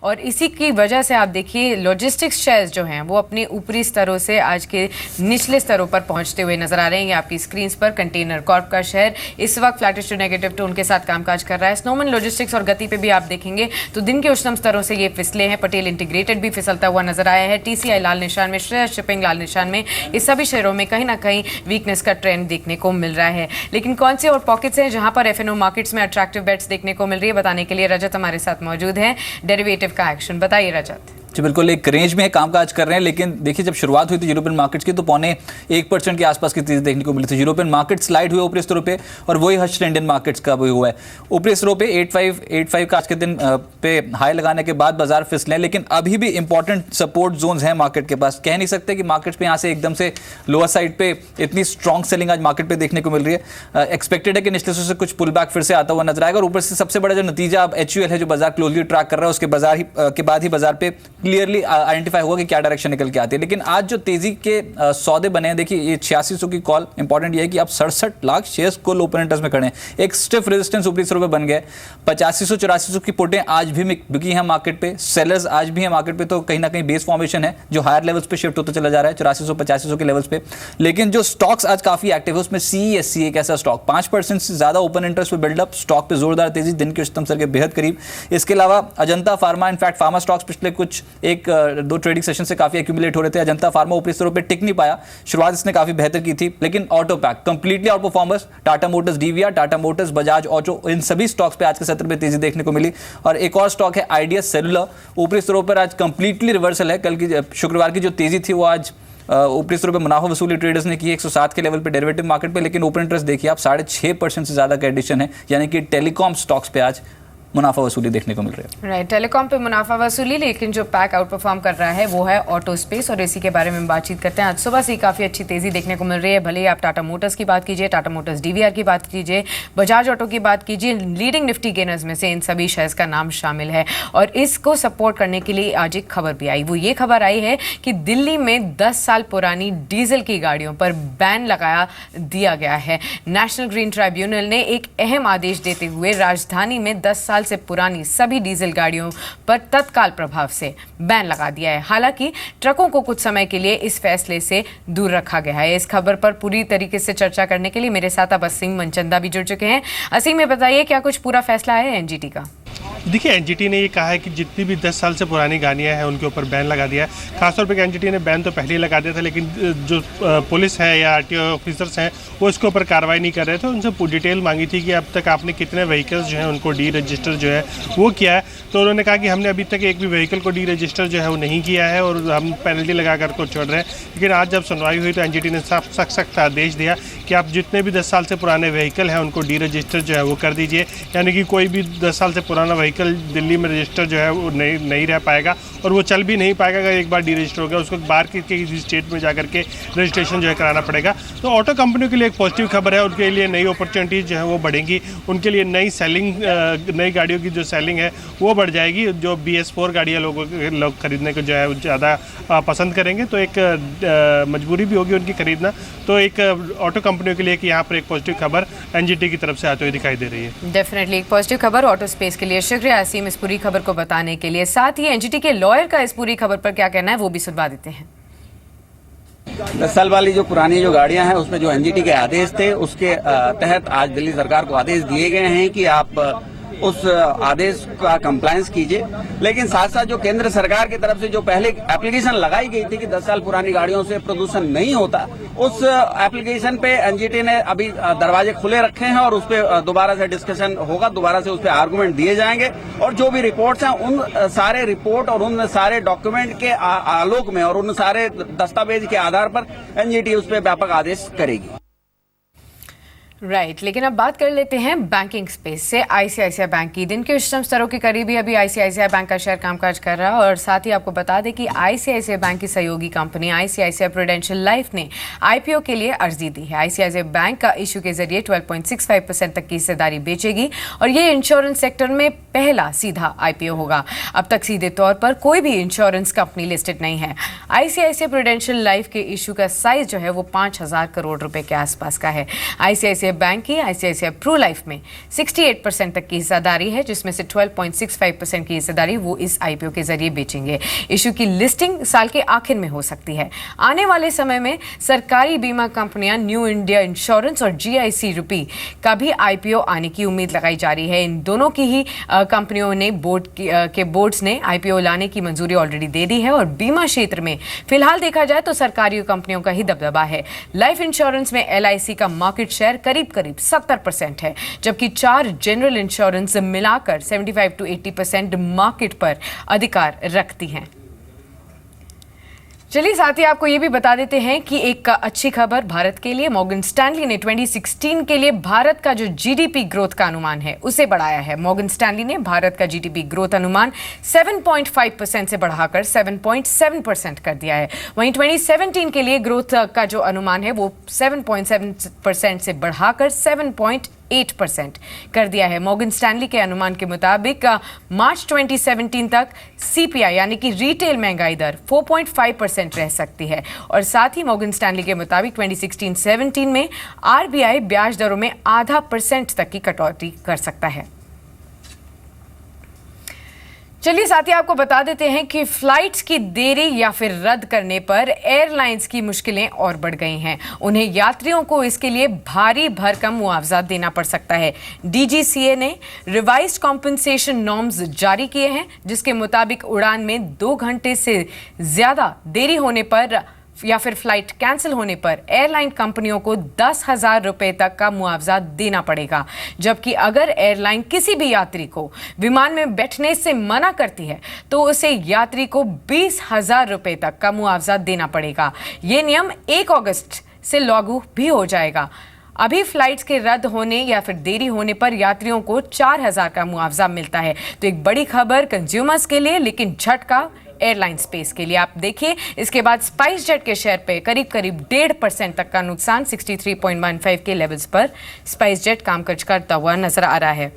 और इसी की वजह से आप देखिए लॉजिस्टिक्स शेयर्स जो हैं वो अपने ऊपरी स्तरों से आज के निचले स्तरों पर पहुंचते हुए नजर आ रहे हैं। ये आपकी स्क्रीन पर कंटेनर कॉर्प का शेयर इस वक्त फ्लैटिश टू नेगेटिव टोन के साथ कामकाज कर रहा है। स्नोमैन लॉजिस्टिक्स और गति पे भी आप देखेंगे तो दिन के उच्चतम स्तरों से ये फिसले हैं। पटेल इंटीग्रेटेड भी फिसलता हुआ नजर आया है। टीसीआई लाल निशान में, श्रेयस शिपिंग लाल निशान में। इस सभी शेयरों में कहीं ना कहीं वीकनेस का ट्रेंड देखने को मिल रहा है। लेकिन कौन से और पॉकेट्स हैं जहां पर एफएनओ मार्केट्स में अट्रैक्टिव बेट्स देखने को मिल रही है, बताने के लिए रजत हमारे साथ मौजूद है। डेरिवेटिव का एक्शन बताइए रजत। जी बिल्कुल, एक रेंज में कामकाज कर रहे हैं, लेकिन देखिए जब शुरुआत हुई थी यूरोपियन मार्केट्स की तो 0.25% के आसपास की तेजी देखने को मिली थी। यूरोपियन मार्केट स्लाइड हुए ऊपरी स्तरों पे और वही हर्ष इंडियन मार्केट्स का भी हुआ है। ऊपरी स्तरों पे 85 का आज के दिन पे हाई लगाने के बाद बाजार फिसले, लेकिन अभी भी इंपॉर्टेंट सपोर्ट जोन्स हैं मार्केट के पास। कह नहीं सकते कि मार्केट्स पे यहाँ से एकदम से लोअर साइड पे इतनी स्ट्रॉन्ग सेलिंग आज मार्केट पे देखने को मिल रही है। एक्सपेक्टेड है कि निचले से कुछ पुल बैक फिर से आता हुआ नजर आएगा। और ऊपर से सबसे बड़ा जो नतीजा अब HUL है जो बाजार क्लोजली ट्रैक कर रहा है, उसके बाद ही बाजार पे क्लियरली आइडेंटिफाई होगा कि क्या डायरेक्शन निकल के आती है। लेकिन आज जो तेजी के सौदे बने हैं, देखिए ये 8600 की कॉल इंपॉर्टेंट ये है कि आप 67 लाख शेयर्स कुल ओपन इंटरेस्ट में खड़े हैं। एक स्टिफ रेजिस्टेंस ऊपरी स्तरों पे बन गए। 8500 8400 की पुटें आज भी बिकी हैं मार्केट पे, सेलर्स आज भी हैं मार्केट पे, तो कहीं ना कहीं बेस फॉर्मेशन है जो हायर लेवल्स पे शिफ्ट होता चला जा रहा है 8400 8500 के लेवल्स पे। लेकिन जो स्टॉक्स आज काफी एक्टिव है उसमें CESC एक ऐसा स्टॉक 5% से ज्यादा ओपन इंटरेस्ट पे बिल्डअप, स्टॉक पे जोरदार तेजी, दिन के उच्चतम स्तर के बेहद करीब। इसके अलावा Ajanta pharma, in fact pharma stocks पिछले कुछ 1-2 ट्रेडिंग सेशन से काफी एक्यूमुलेट हो रहे थे। अजंता फार्मा ऊपरी स्तरों पे टिक नहीं पाया, शुरुआत इसने काफी बेहतर की थी, लेकिन auto pack completely outperformers, Tata Motors DVR, Tata Motors, Bajaj Auto, इन सभी स्टॉक्स पे आज के सत्र में तेजी देखने को मिली। और एक और स्टॉक है आइडियस सेलुलर, ऊपरी स्तरों पर आज कंप्लीटली रिवर्सल है। कल की शुक्रवार की जो तेजी थी वो आज ऊपरी स्तरों पे मुनाफा वसूली ट्रेडर्स ने की 107 के लेवल पे डेरिवेटिव मार्केट पे, लेकिन ओपन इंटरेस्ट देखिए आप 6.5% से ज्यादा का एडिशन है, यानी कि टेलीकॉम स्टॉक्स पे आज मुनाफा वसूली देखने को मिल रही है। राइट, टेलीकॉम पे मुनाफा वसूली, लेकिन जो पैक आउट परफॉर्म कर रहा है वो है ऑटो स्पेस, और इसी के बारे में बातचीत करते हैं। आज सुबह से काफ़ी अच्छी तेज़ी देखने को मिल रही है। भले ही आप टाटा मोटर्स की बात कीजिए, टाटा मोटर्स DVR की बात कीजिए, बजाज ऑटो की बात कीजिए, लीडिंग निफ्टी गेनर्स में से इन सभी शेयर्स का नाम शामिल है। और इसको सपोर्ट करने के लिए आज एक खबर भी आई। वो ये खबर आई है कि दिल्ली में 10 साल पुरानी डीजल की गाड़ियों पर बैन लगा दिया गया है। नेशनल ग्रीन ट्राइब्यूनल ने एक अहम आदेश देते हुए राजधानी में 10 साल से पुरानी सभी डीजल गाड़ियों पर तत्काल प्रभाव से बैन लगा दिया है। हालांकि ट्रकों को कुछ समय के लिए इस फैसले से दूर रखा गया है। इस खबर पर पूरी तरीके से चर्चा करने के लिए मेरे साथ अब असीम मनचंदा भी जुड़ चुके हैं। असीम, में बताइए क्या कुछ पूरा फैसला है NGT का? देखिए, NGT ने ये कहा है कि जितनी भी 10 साल से पुरानी गाड़ियाँ हैं उनके ऊपर बैन लगा दिया है। खासतौर पर NGT ने बैन तो पहले ही लगा दिया था, लेकिन जो पुलिस है या RTO ऑफिसर्स हैं वो इसके ऊपर कार्रवाई नहीं कर रहे थे। उनसे डिटेल मांगी थी कि अब तक आपने कितने व्हीकल्स जो हैं उनको डी रजिस्टर जो है वो किया है। तो उन्होंने कहा कि हमने अभी तक एक भी व्हीकल को डी रजिस्टर जो है वो नहीं किया है और हम पेनल्टी लगा कर को छोड़ रहे हैं। लेकिन आज जब सुनवाई हुई तो NGT ने सख्त आदेश दिया कि आप जितने भी 10 साल से पुराने व्हीकल हैं उनको डी रजिस्टर जो है वो कर दीजिए। यानी कि कोई भी 10 साल से पुराना व्हीकल दिल्ली में रजिस्टर जो है वो नहीं रह पाएगा और वो चल भी नहीं पाएगा। अगर एक बार डी रजिस्टर हो गया उसको बाहर किसी स्टेट में जाकर के रजिस्ट्रेशन जो है कराना पड़ेगा। तो ऑटो कंपनियों के लिए एक पॉजिटिव खबर है, उनके लिए नई अपॉर्चुनिटीज़ जो है वो बढ़ेंगी, उनके लिए नई गाड़ियों की जो सेलिंग है वो बढ़ जाएगी। जो BS4 गाड़ियाँ लोग खरीदने को जो है ज़्यादा पसंद करेंगे, तो एक मजबूरी भी होगी उनकी खरीदना। तो एक ऑटो कंपनियों के लिए कि यहाँ पर एक पॉजिटिव खबर NGT की तरफ से आते हुए दिखाई दे रही है। डेफिनेटली एक पॉजिटिव खबर ऑटो स्पेस के लिए। शुक्रिया असीम इस पूरी खबर को बताने के लिए। साथ ही NGT के लॉयर का इस पूरी खबर पर क्या कहना है वो भी सुनवा देते हैं। 10 साल वाली जो पुरानी जो गाड़ियां हैं उसमें जो NGT के आदेश थे उसके तहत आज दिल्ली सरकार को आदेश दिए गए हैं कि आप उस आदेश का कंप्लायंस कीजिए। लेकिन साथ साथ जो केंद्र सरकार की तरफ से जो पहले एप्लीकेशन लगाई गई थी कि 10 साल पुरानी गाड़ियों से प्रदूषण नहीं होता, उस एप्लीकेशन पे NGT ने अभी दरवाजे खुले रखे हैं और उस पर दोबारा से डिस्कशन होगा, दोबारा से उस पर आर्गूमेंट दिए जाएंगे और जो भी रिपोर्ट्स हैं उन सारे रिपोर्ट और उन सारे डॉक्यूमेंट के आलोक में और उन सारे दस्तावेज के आधार पर NGT उस पर व्यापक आदेश करेगी। राइट, लेकिन अब बात कर लेते हैं बैंकिंग स्पेस से। ICICI बैंक की दिन के उच्चतम स्तरों के करीब ही अभी ICICI बैंक का शेयर कामकाज कर रहा है। और साथ ही आपको बता दें कि ICICI बैंक की सहयोगी कंपनी ICICI प्रूडेंशियल लाइफ ने IPO के लिए अर्जी दी है। ICICI बैंक का इशू के जरिए 12.65% तक की हिस्सेदारी बेचेगी और ये इंश्योरेंस सेक्टर में पहला सीधा IPO होगा। अब तक सीधे तौर पर कोई भी इंश्योरेंस कंपनी लिस्टेड नहीं है। ICICI प्रूडेंशियल लाइफ के इशू का साइज जो है वो 5,000 करोड़ रुपए के आसपास का है। ICICI आईसीआईसीआई बैंक की आईसीआईसीआई प्रू लाइफ में 68% तक की हिस्सेदारी है, जिसमें से 12.65% की हिस्सेदारी वो इस आईपीओ के जरिए बेचेंगे। इशू की लिस्टिंग साल के आखिर में हो सकती है। आने वाले समय में सरकारी बीमा कंपनियां न्यू इंडिया इंश्योरेंस और जीआईसी रुपी का भी आईपीओ आने की उम्मीद लगाई जा रही है। इन दोनों की ही कंपनियों ने बोर्ड्स ने आईपीओ लाने की मंजूरी ऑलरेडी दे दी है और बीमा क्षेत्र में फिलहाल देखा जाए तो सरकारी कंपनियों का ही दबदबा है। लाइफ इंश्योरेंस में एलआईसी का मार्केट शेयर करीब 70% है, जबकि 4 जनरल इंश्योरेंस मिलाकर 75 to 80% मार्केट पर अधिकार रखती हैं। चलिए साथ ही आपको ये भी बता देते हैं कि एक अच्छी खबर भारत के लिए। मॉर्गन स्टैनली ने 2016 के लिए भारत का जो जीडीपी ग्रोथ का अनुमान है उसे बढ़ाया है। मॉर्गन स्टैनली ने भारत का जीडीपी ग्रोथ अनुमान 7.5% से बढ़ाकर 7.7% कर दिया है। वहीं 2017 के लिए ग्रोथ का जो अनुमान है वो 7.7% से बढ़ाकर 7.8% कर दिया है। मॉर्गन स्टैनली के अनुमान के मुताबिक मार्च 2017 तक सीपीआई यानी कि रिटेल महंगाई दर 4.5% रह सकती है और साथ ही मॉर्गन स्टैनली के मुताबिक 2016-17 में आरबीआई ब्याज दरों में 0.5% तक की कटौती कर सकता है। चलिए साथ ही आपको बता देते हैं कि फ्लाइट्स की देरी या फिर रद्द करने पर एयरलाइंस की मुश्किलें और बढ़ गई हैं। उन्हें यात्रियों को इसके लिए भारी भरकम मुआवजा देना पड़ सकता है। डीजीसीए ने रिवाइज्ड कॉम्पनसेशन नॉर्म्स जारी किए हैं, जिसके मुताबिक उड़ान में 2 घंटे से ज़्यादा देरी होने पर या फिर फ्लाइट कैंसिल होने पर एयरलाइन कंपनियों को 10,000 रुपए तक का मुआवजा देना पड़ेगा, जबकि अगर एयरलाइन किसी भी यात्री को विमान में बैठने से मना करती है तो उसे यात्री को 20,000 रुपए तक का मुआवजा देना पड़ेगा। ये नियम 1 अगस्त से लागू भी हो जाएगा। अभी फ्लाइट्स के रद्द होने या फिर देरी होने पर यात्रियों को 4,000 का मुआवजा मिलता है। तो एक बड़ी खबर कंज्यूमर्स के लिए, लेकिन झटका एयरलाइन स्पेस के लिए। आप देखिए इसके बाद स्पाइस जेट के शेयर पे करीब 1.5% तक का नुकसान 63.15 के लेवल्स पर स्पाइस जेट कामकाज करता हुआ नजर आ रहा है।